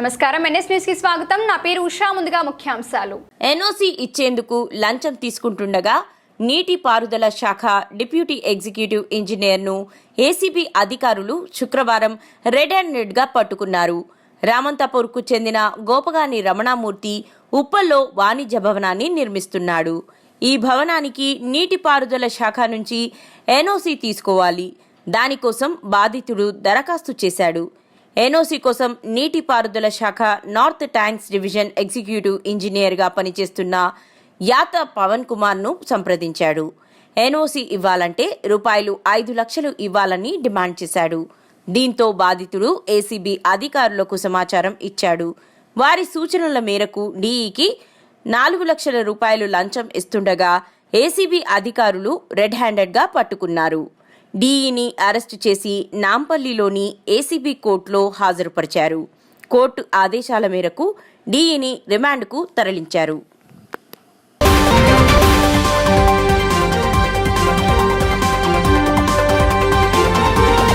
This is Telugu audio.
నమస్కారం, ఎన్ఎస్ న్యూస్ కి స్వాగతం. నా పేరు ఉషా. ముందుగా ముఖ్యాంశాలు. ఎన్ఓసి ఇచ్చేందుకు లంచం తీసుకుంటుండగా నీటిపారుదల శాఖ డిప్యూటీ ఎగ్జిక్యూటివ్ ఇంజనీర్ను ఏసీబీ అధికారులు శుక్రవారం రెడ్ హ్యాండెడ్గా పట్టుకున్నారు. రామంతపూర్కు చెందిన గోపగాని రమణమూర్తి ఉప్పల్లో వాణిజ్య భవనాన్ని నిర్మిస్తున్నాడు. ఈ భవనానికి నీటిపారుదల శాఖ నుంచి ఎన్ఓసి తీసుకోవాలి. దానికోసం బాధితుడు దరఖాస్తు చేశాడు. ఎన్ఓసి కోసం నీటిపారుదల శాఖ నార్త్ ట్యాంక్స్ డివిజన్ ఎగ్జిక్యూటివ్ ఇంజనీర్గా పనిచేస్తున్న యాత పవన్ కుమార్ను సంప్రదించాడు. ఎన్ఓసి ఇవ్వాలంటే ₹5 లక్షలు ఇవ్వాలని డిమాండ్ చేశాడు. దీంతో బాధితుడు ఏసీబీ అధికారులకు సమాచారం ఇచ్చాడు. వారి సూచనల మేరకు డీఈకి ₹4 లక్షల లంచం ఇస్తుండగా ఏసీబీ అధికారులు రెడ్ హ్యాండెడ్గా పట్టుకున్నారు. డీఈని అరెస్టు చేసి నాంపల్లిలోని ఏసీబీ కోర్టులో హాజరుపరిచారు. కోర్టు ఆదేశాల మేరకు డీఈని రిమాండ్కు తరలించారు.